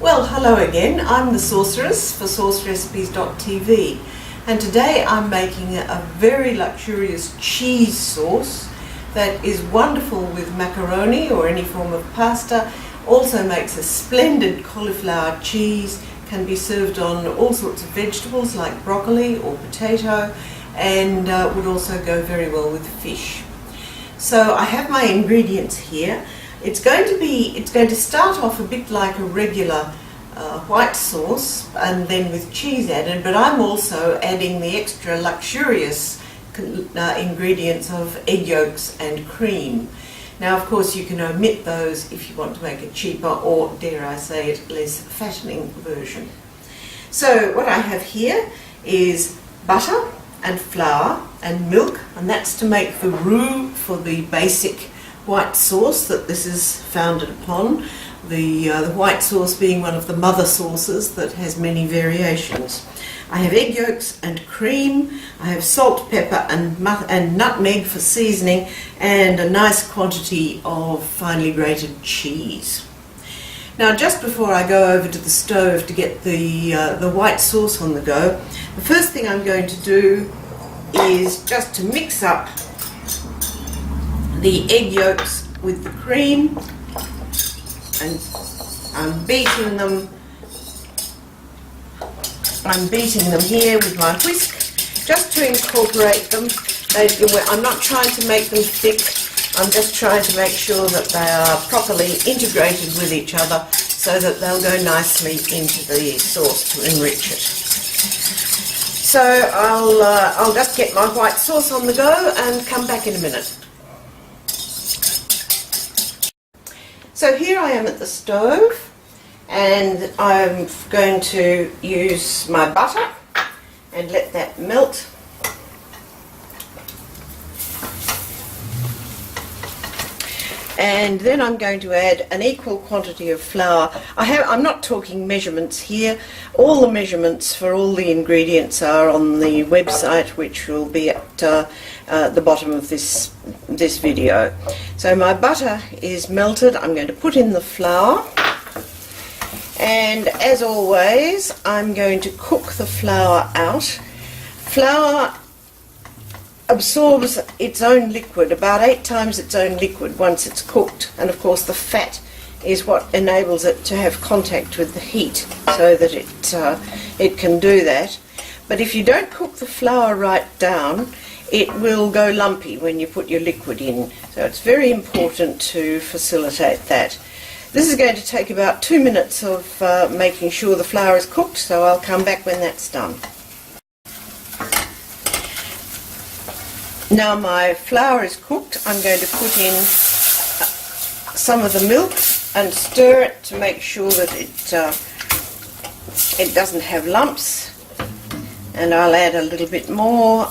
Well, hello again. I'm the Sorceress for saucerecipes.tv, and today I'm making a very luxurious cheese sauce that is wonderful with macaroni or any form of pasta. Also makes a splendid cauliflower cheese, can be served on all sorts of vegetables like broccoli or potato, and would also go very well with fish. So I have my ingredients here. It's going to start off a bit like a regular white sauce and then with cheese added, but I'm also adding the extra luxurious ingredients of egg yolks and cream. Now, of course, you can omit those if you want to make a cheaper or, dare I say it, less fattening version. So what I have here is butter and flour and milk, and that's to make the roux for the basic white sauce that this is founded upon. The white sauce being one of the mother sauces that has many variations. I have egg yolks and cream, I have salt, pepper and nutmeg for seasoning, and a nice quantity of finely grated cheese. Now, just before I go over to the stove to get the white sauce on the go, the first thing I'm going to do is just to mix up the egg yolks with the cream, and I'm beating them here with my whisk just to incorporate them. I'm not trying to make them thick, I'm just trying to make sure that they are properly integrated with each other so that they'll go nicely into the sauce to enrich it. So I'll just get my white sauce on the go and come back in a minute. So here I am at the stove, and I'm going to use my butter and let that melt. And then I'm going to add an equal quantity of flour. I'm not talking measurements here. All the measurements for all the ingredients are on the website, which will be at the bottom of this video. So my butter is melted. I'm going to put in the flour, and as always I'm going to cook the flour out. Flour absorbs its own liquid, about 8 times its own liquid once it's cooked, and of course the fat is what enables it to have contact with the heat so that it can do that. But if you don't cook the flour right down, it will go lumpy when you put your liquid in, so it's very important to facilitate that. This is going to take about 2 minutes of making sure the flour is cooked, so I'll come back when that's done. Now my flour is cooked, I'm going to put in some of the milk and stir it to make sure that it doesn't have lumps. And I'll add a little bit more,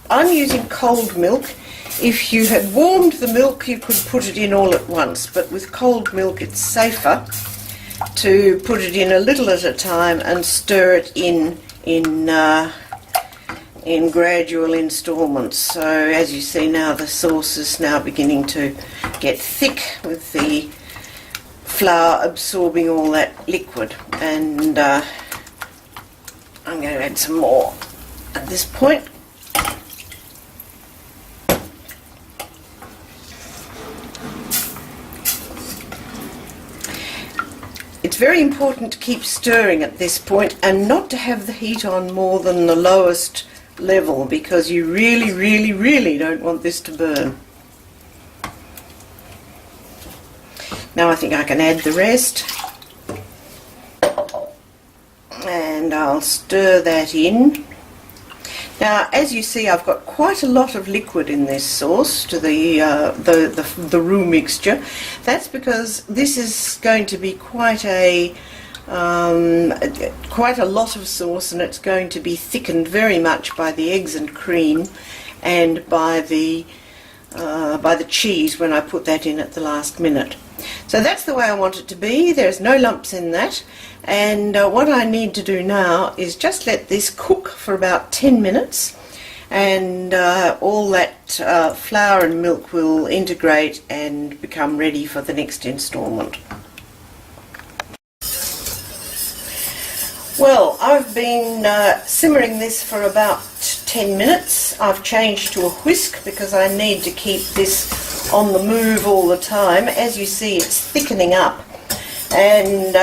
I'm using cold milk. If you had warmed the milk you could put it in all at once, but with cold milk it's safer to put it in a little at a time and stir it in gradual installments. So as you see now, the sauce is now beginning to get thick with the flour absorbing all that liquid, and I'm going to add some more at this point. It's very important to keep stirring at this point and not to have the heat on more than the lowest level, because you really don't want this to burn. Now I think I can add the rest, and I'll stir that in. Now, as you see, I've got quite a lot of liquid in this sauce to the roux mixture. That's because this is going to be quite a lot of sauce, and it's going to be thickened very much by the eggs and cream and by the cheese when I put that in at the last minute. So that's the way I want it to be. There's no lumps in that, and what I need to do now is just let this cook for about 10 minutes, and all that flour and milk will integrate and become ready for the next instalment. Well, I've been simmering this for about 10 minutes. I've changed to a whisk because I need to keep this on the move all the time. As you see, it's thickening up, and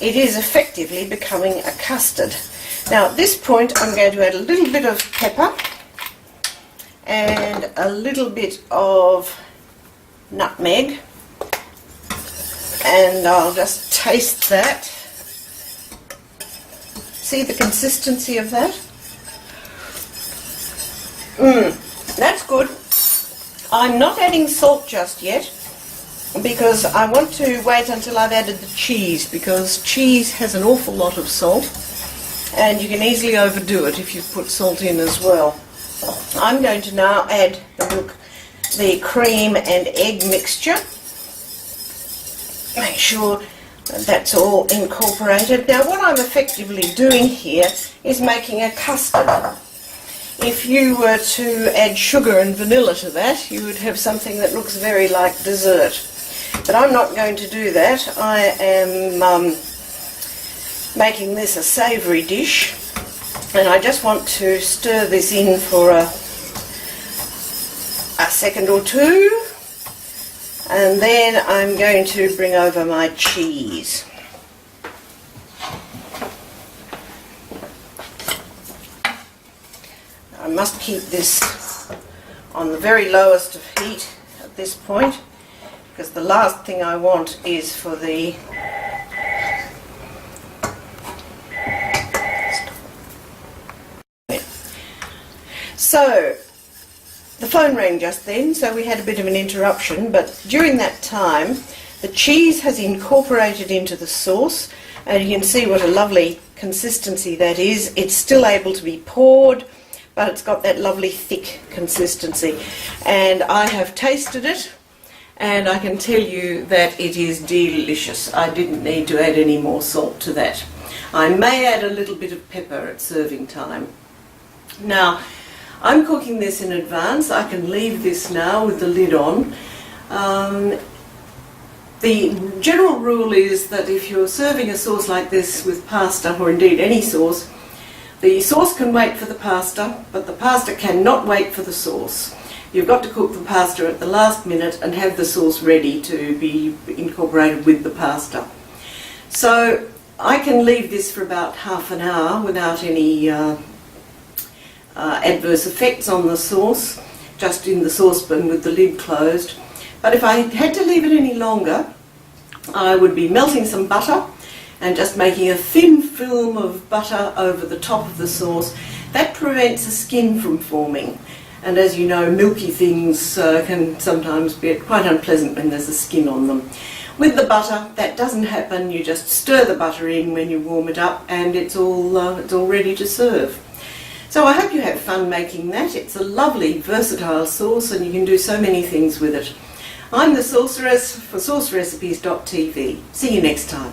it is effectively becoming a custard. Now at this point I'm going to add a little bit of pepper and a little bit of nutmeg, and I'll just taste that. See the consistency of that? That's good. I'm not adding salt just yet because I want to wait until I've added the cheese, because cheese has an awful lot of salt and you can easily overdo it if you put salt in as well. I'm going to now add the cream and egg mixture. Make sure that's all incorporated. Now what I'm effectively doing here is making a custard. If you were to add sugar and vanilla to that, you would have something that looks very like dessert. But I'm not going to do that. I am making this a savoury dish, and I just want to stir this in for a second or two. And then I'm going to bring over my cheese. I must keep this on the very lowest of heat at this point, because the last thing I want is for the the phone rang just then, so we had a bit of an interruption, but during that time the cheese has incorporated into the sauce, and you can see what a lovely consistency that is. It's still able to be poured, but it's got that lovely thick consistency, and I have tasted it and I can tell you that it is delicious. I didn't need to add any more salt to that. I may add a little bit of pepper at serving time. Now I'm cooking this in advance. I can leave this now with the lid on. The general rule is that if you're serving a sauce like this with pasta, or indeed any sauce, the sauce can wait for the pasta, but the pasta cannot wait for the sauce. You've got to cook the pasta at the last minute and have the sauce ready to be incorporated with the pasta. So I can leave this for about half an hour without any adverse effects on the sauce, just in the saucepan with the lid closed. But if I had to leave it any longer, I would be melting some butter and just making a thin film of butter over the top of the sauce. That prevents the skin from forming, and as you know, milky things can sometimes be quite unpleasant when there's a skin on them. With the butter, that doesn't happen. You just stir the butter in when you warm it up, and it's all ready to serve. So I hope you have fun making that. It's a lovely, versatile sauce, and you can do so many things with it. I'm the Sorceress for saucerecipes.tv. See you next time.